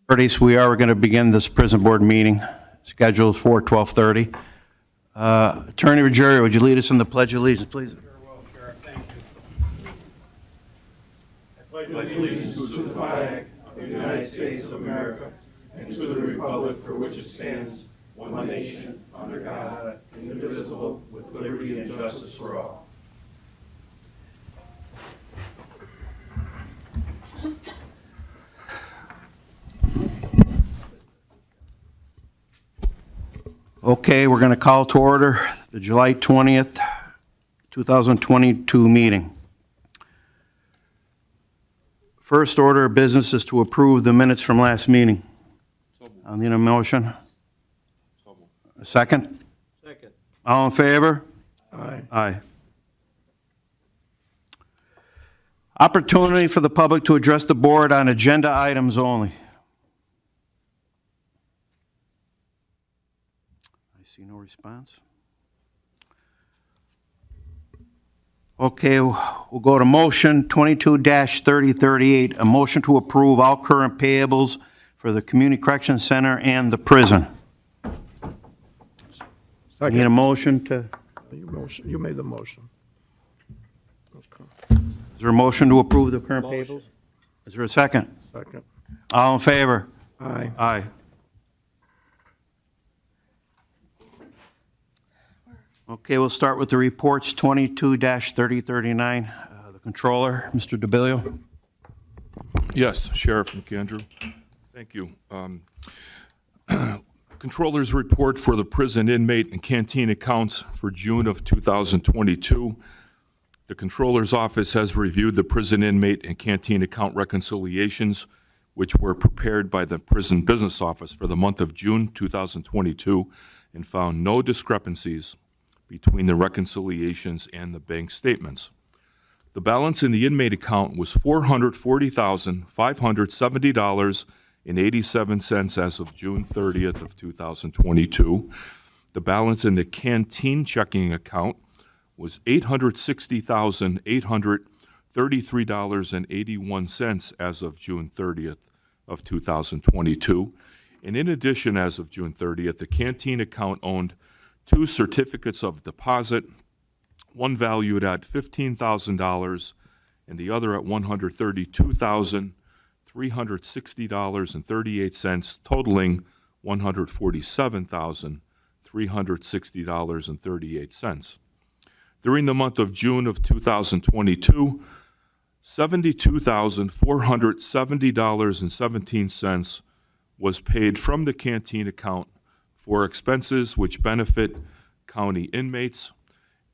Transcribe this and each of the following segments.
So we are going to begin this prison board meeting. Scheduled for 12:30. Attorney Ruggiero, would you lead us in the Pledge of Allegiance, please? Sure will, Sheriff. Thank you. I pledge allegiance to the flag of the United States of America and to the republic for which it stands, one nation, under God, indivisible, with liberty and justice for all. Okay, we're going to call to order the July 20th, 2022 meeting. First order of business is to approve the minutes from last meeting. I'll need a motion. A second? Second. All in favor? Aye. Aye. Opportunity for the public to address the board on agenda items only. I see no response. Okay, we'll go to motion 22-3038, a motion to approve all current payables for the Community Correction Center and the prison. Second. Need a motion to, You made the motion. Okay. is there a motion to approve the current payables? Is there a second? Second. All in favor? Aye. Aye. Okay, we'll start with the reports, 22-3039. The Controller, Mr. DiBileo. Yes, Sheriff McAndrew. Thank you. Controller's report for the prison inmate and canteen accounts for June of 2022. The Controller's office has reviewed the prison inmate and canteen account reconciliations, which were prepared by the prison business office for the month of June 2022, and found no discrepancies between the reconciliations and the bank statements. The balance in the inmate account was $440,570.87 as of June 30th of 2022. The balance in the canteen checking account was $860,833.81 as of June 30th of 2022. And in addition, as of June 30th, the canteen account owned 2 certificates of deposit, one valued at $15,000 and the other at $132,360.38, totaling $147,360.38. During the month of June of 2022, $72,470.17 was paid from the canteen account for expenses which benefit county inmates,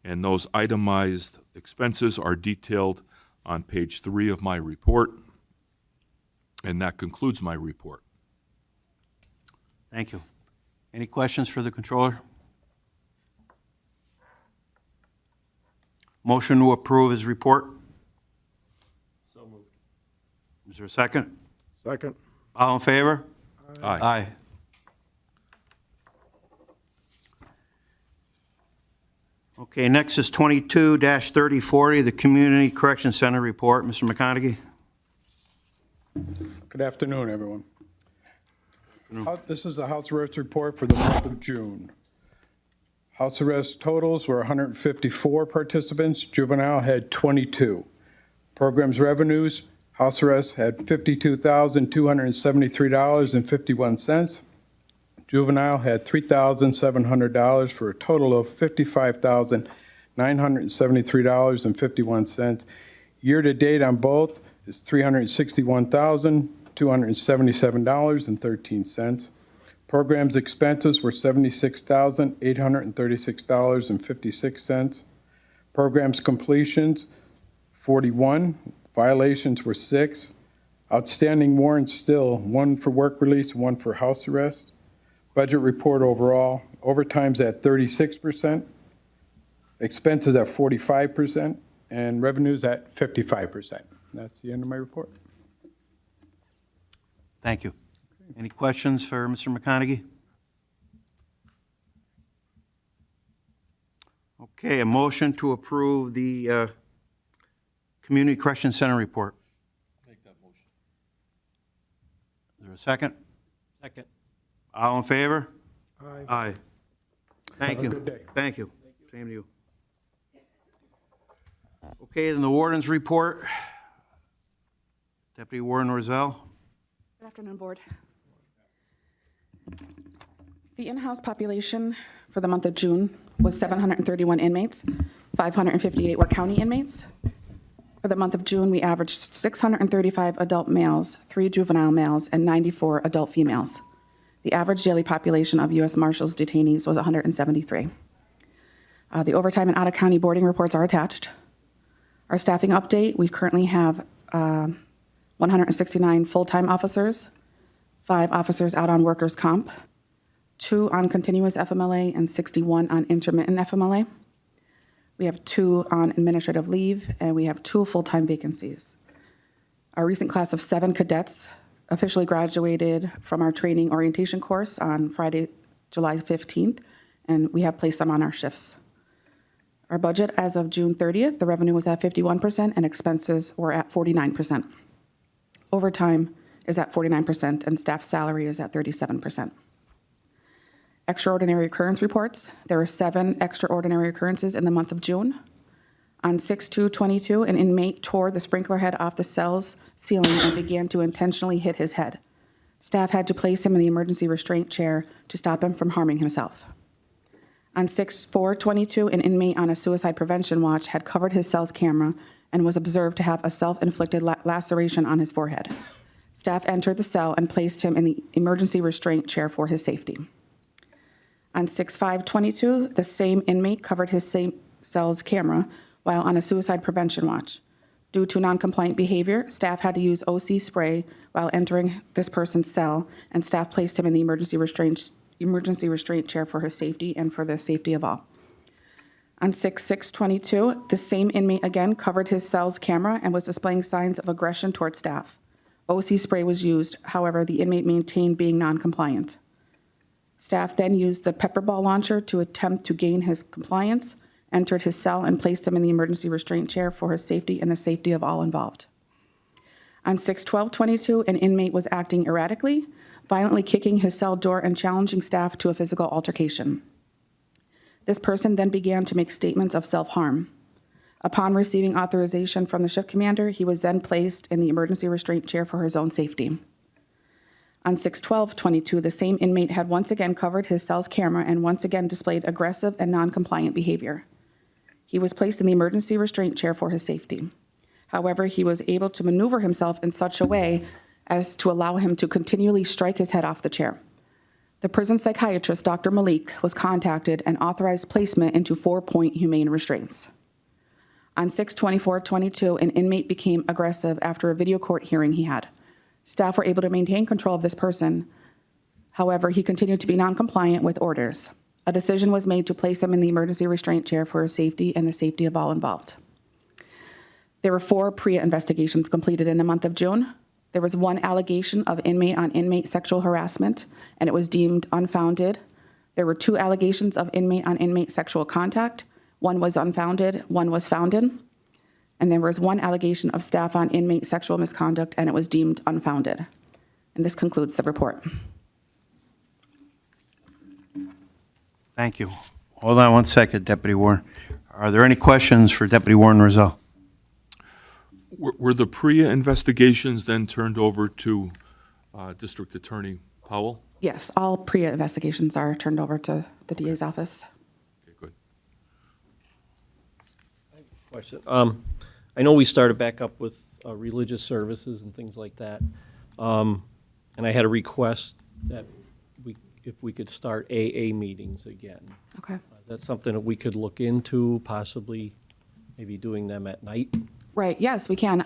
and those itemized expenses are detailed on page 3 of my report, and that concludes my report. Thank you. Any questions for the Controller? Motion to approve his report. So moved. Is there a second? Second. All in favor? Aye. Aye. Okay, next is 22-3040, the Community Correction Center report. Mr. McConaughey? Good afternoon, everyone. This is the house arrest report for the month of June. House arrest totals were 154 participants. Juvenile had 22. Programs revenues, house arrest had $52,273.51. Juvenile had $3,700 for a total of $55,973.51. Year-to-date on both is $361,277.13. Programs expenses were $76,836.56. Programs completions, 41. Violations were 6. Outstanding warrants still, 1 for work release, 1 for house arrest. Budget report overall, overtime's at 36%, expenses at 45%, and revenues at 55%. That's the end of my report. Thank you. Any questions for Mr. McConaughey? Okay, a motion to approve the Community Correction Center report. Make that motion. Is there there a second? Second. All in favor? Aye. Aye. Thank Have a you. good day. Thank you. Same to you. Okay, then the warden's report. Deputy Warden Rozell. Good afternoon, Board. The in-house population for the month of June was 731 inmates. 558 were county inmates. For the month of June, we averaged 635 adult males, 3 juvenile males, and 94 adult females. The average daily population of U.S. Marshals detainees was 173. The overtime and out-of-county boarding reports are attached. Our staffing update, we currently have 169 full-time officers, 5 officers out on workers' comp, 2 on continuous FMLA, and 61 on intermittent FMLA. We have 2 on administrative leave, and we have 2 full-time vacancies. Our recent class of 7 cadets officially graduated from our training orientation course on Friday, July 15th, and we have placed them on our shifts. Our budget as of June 30th, the revenue was at 51% and expenses were at 49%. Overtime is at 49% and staff salary is at 37%. Extraordinary occurrence reports. There were 7 extraordinary occurrences in the month of June. On 6/2/22, an inmate tore the sprinkler head off the cell's ceiling and began to intentionally hit his head. Staff had to place him in the emergency restraint chair to stop him from harming himself. On 6/4/22, an inmate on a suicide prevention watch had covered his cell's camera and was observed to have a self-inflicted laceration on his forehead. Staff entered the cell and placed him in the emergency restraint chair for his safety. On 6/5/22, the same inmate covered his same cell's camera while on a suicide prevention watch. Due to noncompliant behavior, staff had to use OC spray while entering this person's cell, and staff placed him in the emergency restraint chair for his safety and for the safety of all. On 6/6/22, the same inmate again covered his cell's camera and was displaying signs of aggression toward staff. OC spray was used, however, the inmate maintained being noncompliant. Staff then used the pepper ball launcher to attempt to gain his compliance, entered his cell, and placed him in the emergency restraint chair for his safety and the safety of all involved. On 6/12/22, an inmate was acting erratically, violently kicking his cell door and challenging staff to a physical altercation. This person then began to make statements of self-harm. Upon receiving authorization from the shift commander, he was then placed in the emergency restraint chair for his own safety. On 6/12/22, the same inmate had once again covered his cell's camera and once again displayed aggressive and noncompliant behavior. He was placed in the emergency restraint chair for his safety. However, he was able to maneuver himself in such a way as to allow him to continually strike his head off the chair. The prison psychiatrist, Dr. Malik, was contacted and authorized placement into 4-point humane restraints. On 6/24/22, an inmate became aggressive after a video court hearing he had. Staff were able to maintain control of this person. However, he continued to be noncompliant with orders. A decision was made to place him in the emergency restraint chair for his safety and the safety of all involved. There were 4 PREA investigations completed in the month of June. There was 1 allegation of inmate-on-inmate sexual harassment, and it was deemed unfounded. There were 2 allegations of inmate-on-inmate sexual contact. 1 was unfounded, 1 was founded. And there was 1 allegation of staff on inmate sexual misconduct, and it was deemed unfounded. And this concludes the report. Thank you. Hold on one second, Deputy Warden. Are there any questions for Deputy Warden Rozell? Were the PREA investigations then turned over to District Attorney Powell? Yes, all PREA investigations are turned over to the DA's office. Okay, good. Question. I know we started back up with religious services and things like that. And I had a request that if we could start AA meetings again. Okay. Is that something that we could look into, possibly maybe doing them at night? Right, yes, we can.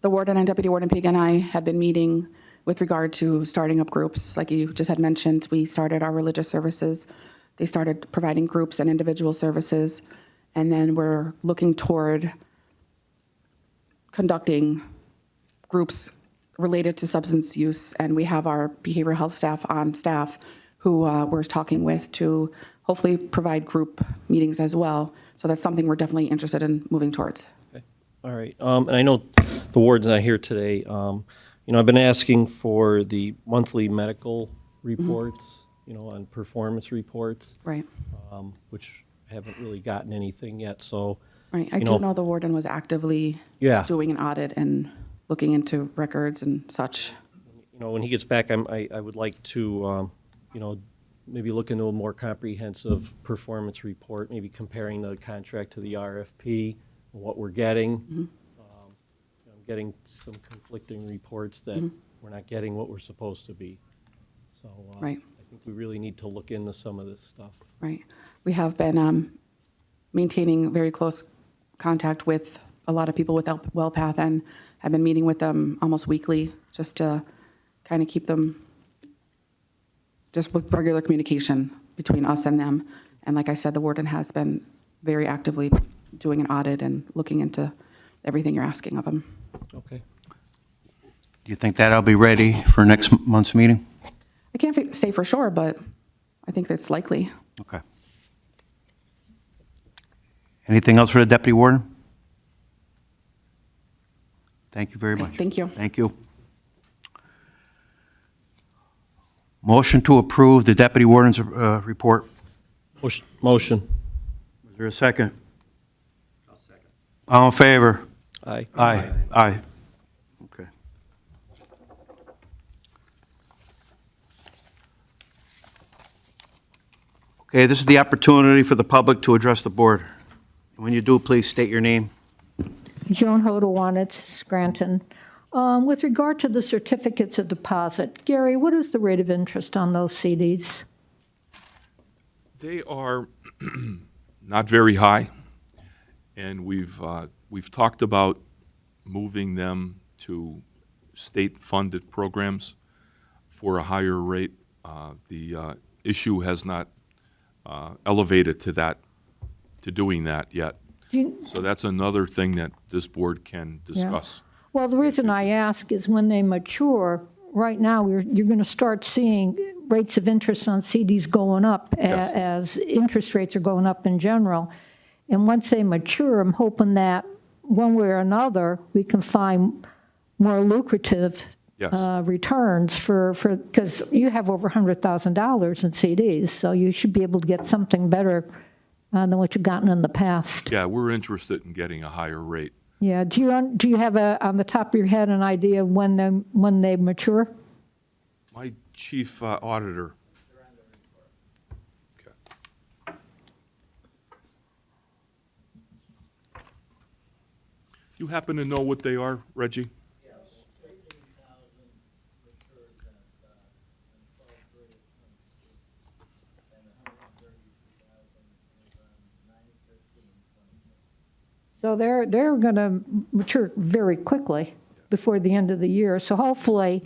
The warden and Deputy Warden Pig and I had been meeting with regard to starting up groups. Like you just had mentioned, we started our religious services. They started providing groups and individual services. And then we're looking toward conducting groups related to substance use. And we have our behavioral health staff on staff who we're talking with to hopefully provide group meetings as well. So that's something we're definitely interested in moving towards. Okay. All right. And I know the warden's not here today. I've been asking for the monthly medical reports, on performance reports, Right, which haven't really gotten anything yet, so. right. I You do know- know the warden was actively Yeah. doing an audit and looking into records and such. When he gets back, I would like to, maybe look into a more comprehensive performance report, maybe comparing the contract to the RFP, and what we're getting. I'm getting some conflicting reports that we're not getting what we're supposed to be. So Right. I think we really need to look into some of this stuff. Right. We have been maintaining very close contact with a lot of people with WellPath, and have been meeting with them almost weekly just to kind of keep them just with regular communication between us and them. And like I said, the warden has been very actively doing an audit and looking into everything you're asking of him. Okay. Do you think that'll be ready for next month's meeting? I can't say for sure, but I think that's likely. Okay. Anything else for the deputy warden? Thank you very much. Thank you. Thank you. Motion to approve the deputy warden's report. Motion. Is there a second? I'll second. All in favor? Aye. Aye. Aye. Okay. Okay, this is the opportunity for the public to address the board. When you do, please state your name. Joan Hodawanitz, Scranton. With regard to the certificates of deposit, Gary, what is the rate of interest on those CDs? They are not very high, and we've talked about moving them to state-funded programs for a higher rate. The issue has not elevated to doing that yet. So that's another thing that this board can discuss. Well, the reason I ask is when they mature, right now, you're going to start seeing rates of interest on CDs going up Yes. as interest rates are going up in general. And once they mature, I'm hoping that one way or another, we can find more lucrative Yes. returns because you have over $100,000 in CDs, so you should be able to get something better than what you've gotten in the past. Yeah, we're interested in getting a higher rate. Yeah, do you have on the top of your head an idea of when they mature? My chief auditor. Okay. You happen to know what they are, Reggie? So they're going to mature very quickly before the end of the year. So hopefully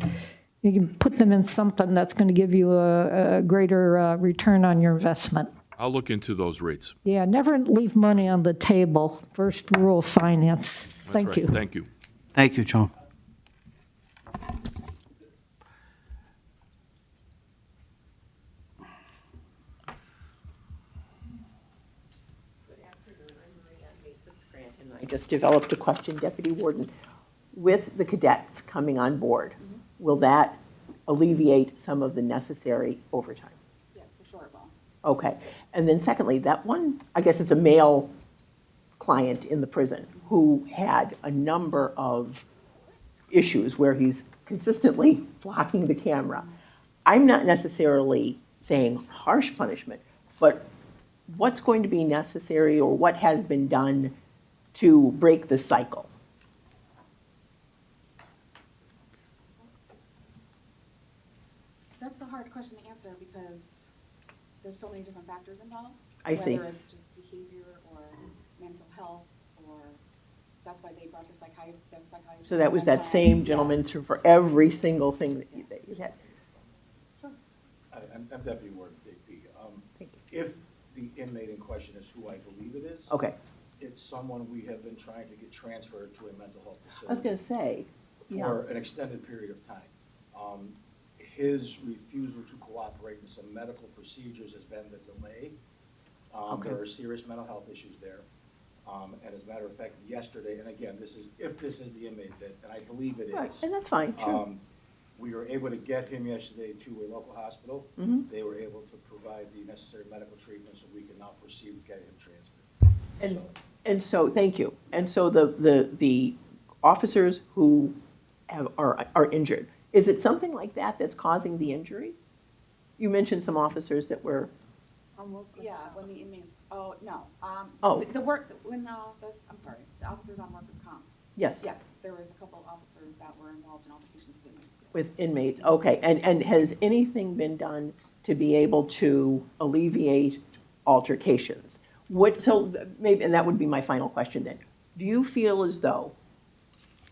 you can put them in something that's going to give you a greater return on your investment. I'll look into those rates. Yeah, never leave money on the table. First rule of finance. That's Thank right. you. Thank you. Thank you, Joan. I just developed a question, Deputy Warden. With the cadets coming on board, will that alleviate some of the necessary overtime? Yes, for sure it will. Okay. And then secondly, that one, I guess it's a male client in the prison who had a number of issues where he's consistently blocking the camera. I'm not necessarily saying harsh punishment, but what's going to be necessary or what has been done to break the cycle? That's a hard question to answer because there's so many different factors involved. I see. Whether it's just behavior or mental health, or that's why they brought the psychiatrist. So that was that one same time. gentleman Yes. through for every single thing that you had? I'm Deputy Warden Debi. Thank If the inmate in question is who I believe it is, Okay. it's someone we have been trying to get transferred to a mental health I was going facility to say, yeah. for an extended period of time. His refusal to cooperate in some medical procedures has been the delay. Okay. There are serious mental health issues there. And as a matter of fact, yesterday, and again, if this is the inmate that, and I believe it Right, is. and that's fine, sure. We were able to get him yesterday to a local hospital. They were able to provide the necessary medical treatment, so we can now proceed with getting him transferred. And so, thank you. And so the officers who are injured, is it something like that that's causing the injury? You mentioned some officers that were, Yeah, when the inmates, oh, no. Oh. The work, when, I'm sorry, the officers on workers' comp. yes. Yes, there was a couple of officers that were involved in altercations with inmates, yes. With inmates, okay. And has anything been done to be able to alleviate altercations? So maybe, and that would be my final question then. Do you feel as though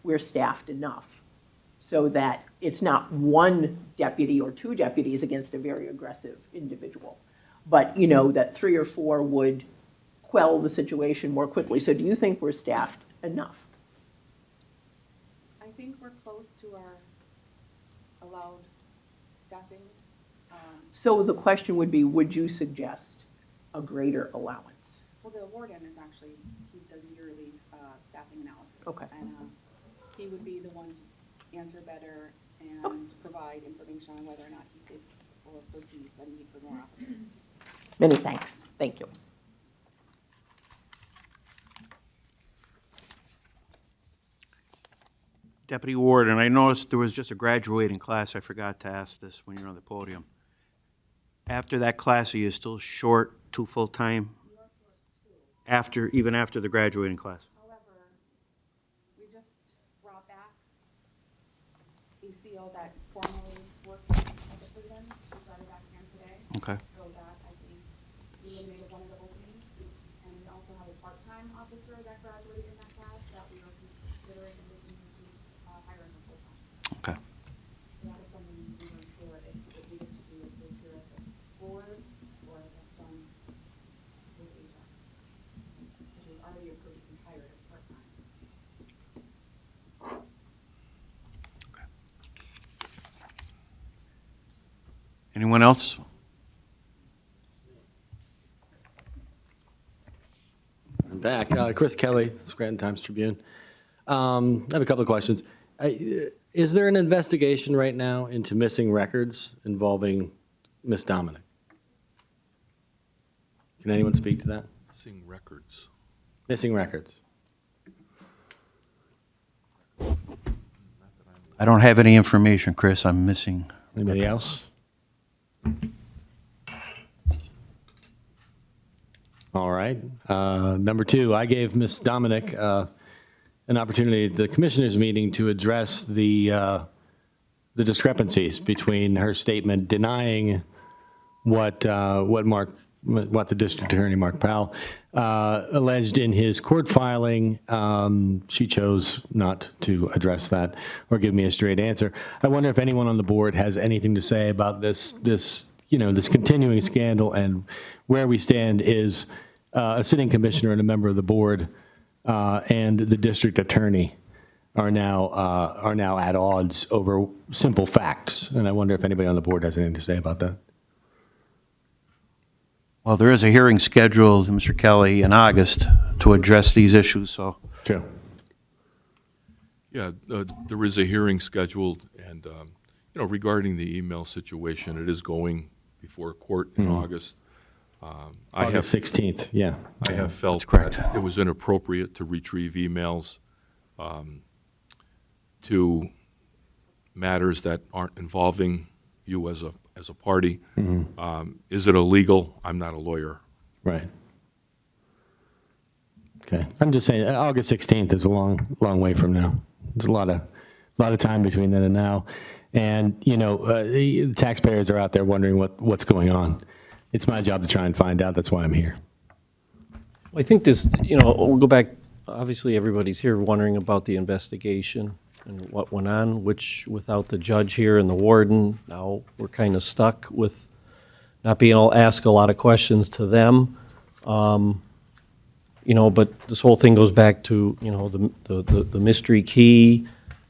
we're staffed enough so that it's not one deputy or two deputies against a very aggressive individual, but, that 3 or 4 would quell the situation more quickly? So do you think we're staffed enough? I think we're close to our allowed staffing. So the question would be, would you suggest a greater allowance? Well, the warden is actually, he does yearly staffing analysis. Okay. And he would be the one to answer better and Okay. provide information on whether or not he thinks or foresees a need for more officers. Many thanks. Thank you. Deputy Warden, I noticed there was just a graduating class. I forgot to ask this when you're on the podium. After that class, are you still short 2 full-time? Even after the graduating class? However, we just brought back a CO that formerly worked at the prison. She started back here today. Okay. So that, I think, eliminated one of the openings. And we also have a part-time officer that graduated in that class that we are considering looking into hiring a full-time. Okay. That is something we weren't sure if we get to do it this year at the board or if that's done with HR. Because we've already approved and hired as part-time. Anyone else? I'm back. Chris Kelly, Scranton Times-Tribune. I have a couple of questions. Is there an investigation right now into missing records involving Miss Domenick? Can anyone speak to that? Missing records. Missing records. I don't have any information, Chris. I'm missing. Anybody else? All right. Number 2, I gave Ms. Domenick an opportunity at the commissioners' meeting to address the discrepancies between her statement denying what the district attorney, Mark Powell, alleged in his court filing. She chose not to address that or give me a straight answer. I wonder if anyone on the board has anything to say about this continuing scandal, and where we stand is a sitting commissioner and a member of the board and the district attorney are now at odds over simple facts. And I wonder if anybody on the board has anything to say about that. Well, there is a hearing scheduled, Mr. Kelly, in August to address these issues, so. True. Yeah, there is a hearing scheduled, and, regarding the email situation, it is going before court in August. August 16th, yeah. I have felt That's correct. that it was inappropriate to retrieve emails to matters that aren't involving you as a party. Is it illegal? I'm not a lawyer. Right. Okay. I'm just saying, August 16th is a long way from now. There's a lot of time between then and now. And, the taxpayers are out there wondering what's going on. It's my job to try and find out. That's why I'm here. I think this, we'll go back, obviously, everybody's here wondering about the investigation and what went on, which without the judge here and the warden, now we're kind of stuck with not being able to ask a lot of questions to them. But this whole thing goes back to, the mystery key.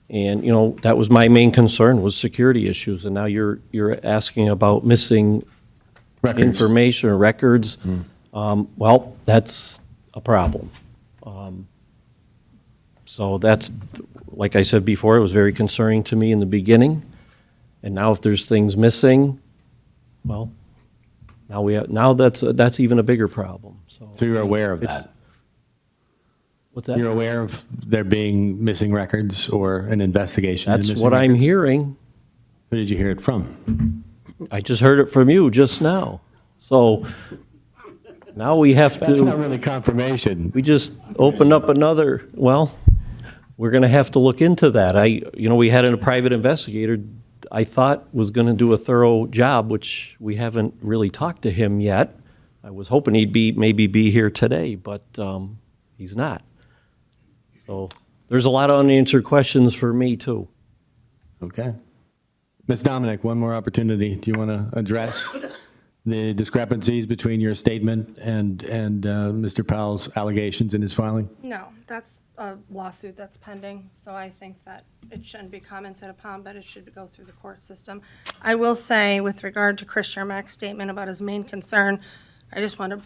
And, that was my main concern, was security issues. And now you're asking about missing Records. information or records. Well, that's a problem. So that's, like I said before, it was very concerning to me in the beginning. And now if there's things missing, well, now that's even a bigger problem, so. So you're aware of It's- that? What's that? You're aware of there being missing records or an investigation? into That's missing what I'm records? hearing. Who did you hear it from? I just heard it from you just now. So now we have That's not to, really confirmation. we just opened up another, well, we're going to have to look into that. We had a private investigator I thought was going to do a thorough job, which we haven't really talked to him yet. I was hoping he'd maybe be here today, but he's not. So there's a lot of unanswered questions for me, too. Okay. Ms. Domenick, one more opportunity. Do you want to address the discrepancies between your statement and Mr. Powell's allegations in his filing? No, that's a lawsuit that's pending, so I think that it shouldn't be commented upon, but it should go through the court system. I will say, with regard to Chris Chermak's statement about his main concern, I just want to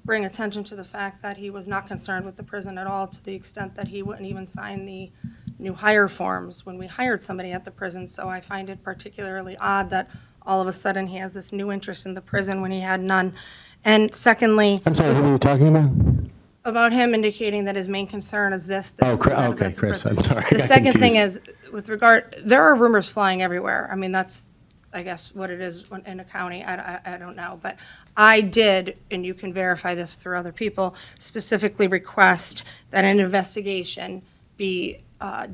bring attention to the fact that he was not concerned with the prison at all, to the extent that he wouldn't even sign the new hire forms when we hired somebody at the prison. So I find it particularly odd that all of a sudden he has this new interest in the prison when he had none. And secondly, I'm sorry, who were you talking about? about him indicating that his main concern is this. Oh, that okay, the Chris, prison. I'm sorry. I The got second thing confused. is, with regard, there are rumors flying everywhere. I mean, that's, I guess, what it is in a county. I don't know. But I did, and you can verify this through other people, specifically request that an investigation be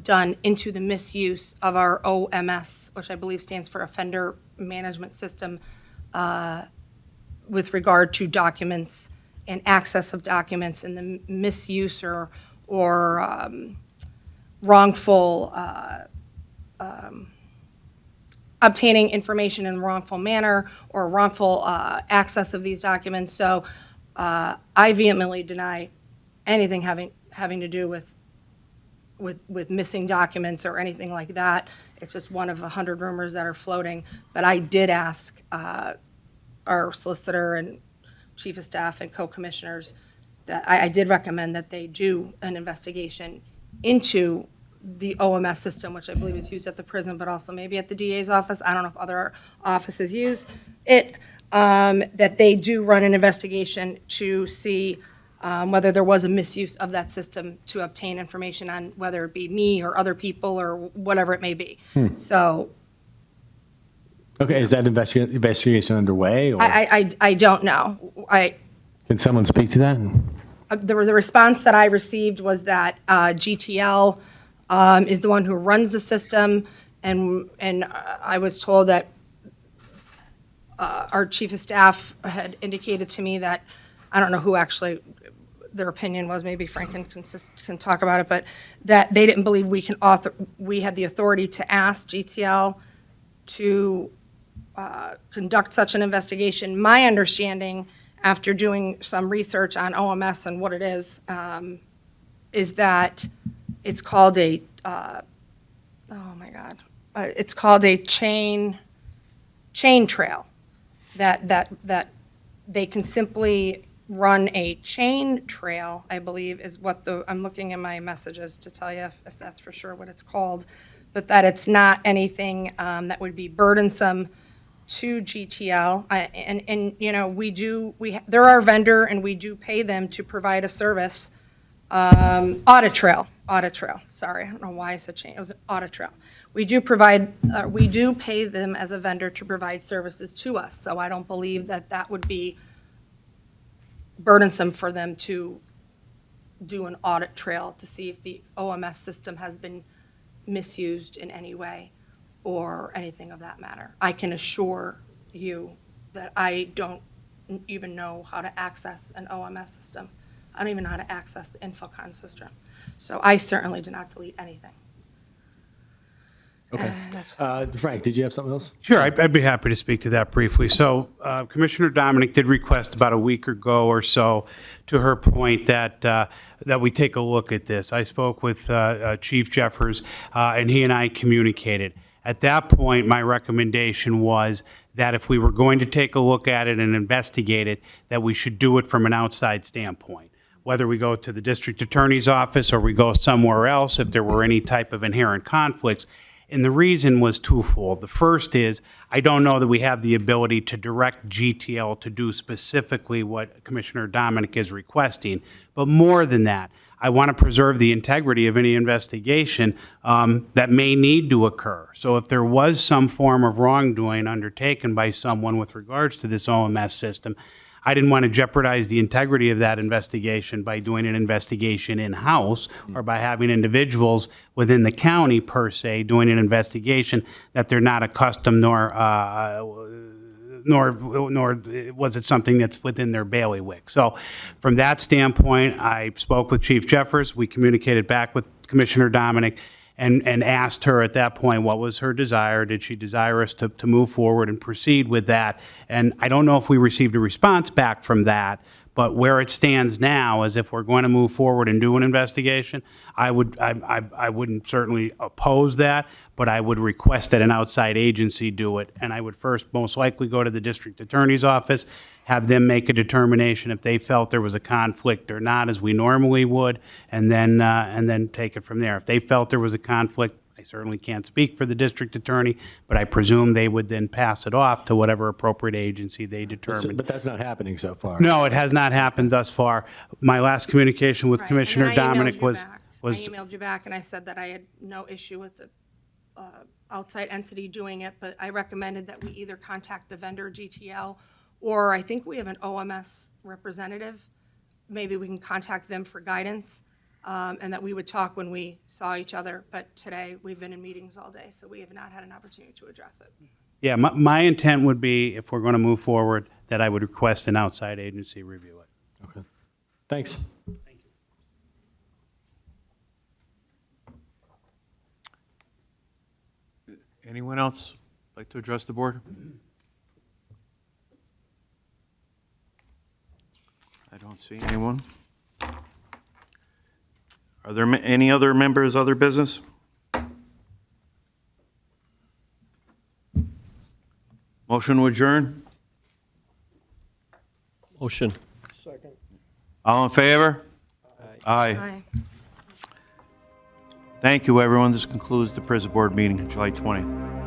done into the misuse of our OMS, which I believe stands for Offender Management System, with regard to documents and access of documents and the misuse or wrongful obtaining information in a wrongful manner or wrongful access of these documents. So I vehemently deny anything having to do with missing documents or anything like that. It's just one of 100 rumors that are floating. But I did ask our solicitor and chief of staff and co-commissioners that I did recommend that they do an investigation into the OMS system, which I believe is used at the prison, but also maybe at the DA's office. I don't know if other offices use it. That they do run an investigation to see whether there was a misuse of that system to obtain information on whether it be me or other people or whatever it may be. So Okay, is that investigation underway? Or I don't know. can someone speak to that? The response that I received was that GTL is the one who runs the system, and I was told that our chief of staff had indicated to me that, I don't know who actually their opinion was, maybe Frank can talk about it, but that they didn't believe we had the authority to ask GTL to conduct such an investigation. My understanding, after doing some research on OMS and what it is that it's called a, it's called a chain trail, that they can simply run a chain trail, I believe is what I'm looking in my messages to tell you if that's for sure what it's called, but that it's not anything that would be burdensome to GTL. They're our vendor, and we do pay them to provide a service. Audit trail, sorry, I don't know why I said chain, it was an audit trail. We do pay them as a vendor to provide services to us, so I don't believe that would be burdensome for them to do an audit trail to see if the OMS system has been misused in any way or anything of that matter. I can assure you that I don't even know how to access an OMS system. I don't even know how to access the Infocon system. So I certainly did not delete anything. Okay. Frank, did you have something else? Sure, I'd be happy to speak to that briefly. So Commissioner Domenick did request about a week ago or so, to her point, that we take a look at this. I spoke with Chief Jeffers, and he and I communicated. At that point, my recommendation was that if we were going to take a look at it and investigate it, that we should do it from an outside standpoint. whether we go to the district attorney's office or we go somewhere else, if there were any type of inherent conflicts. And the reason was twofold. The first is, I don't know that we have the ability to direct GTL to do specifically what Commissioner Domenick is requesting. But more than that, I want to preserve the integrity of any investigation that may need to occur. So if there was some form of wrongdoing undertaken by someone with regards to this OMS system, I didn't want to jeopardize the integrity of that investigation by doing an investigation in-house or by having individuals within the county, per se, doing an investigation that they're not accustomed nor was it something that's within their bailiwick. So from that standpoint, I spoke with Chief Jeffers. We communicated back with Commissioner Domenick and asked her at that point what was her desire. Did she desire us to move forward and proceed with that? And I don't know if we received a response back from that, but where it stands now is if we're going to move forward and do an investigation, I wouldn't certainly oppose that, but I would request that an outside agency do it. And I would first most likely go to the district attorney's office, have them make a determination if they felt there was a conflict or not, as we normally would, and then take it from there. If they felt there was a conflict, I certainly can't speak for the district attorney, but I presume they would then pass it off to whatever appropriate agency they determined. But that's not happening so far. No, it has not happened thus far. My last communication with Right, Commissioner and then I emailed Domenick you was, back. I was, emailed you back and I said that I had no issue with the outside entity doing it, but I recommended that we either contact the vendor, GTL, or I think we have an OMS representative. Maybe we can contact them for guidance, and that we would talk when we saw each other. But today, we've been in meetings all day, so we have not had an opportunity to address it. yeah, my intent would be, if we're going to move forward, that I would request an outside agency review it. Okay. Thanks. Anyone else like to address the board? I don't see anyone. Are there any other members, other business? Motion to adjourn? Motion. Second. All in favor? Aye. Aye. Thank you, everyone. This concludes the prison board meeting, July 20th.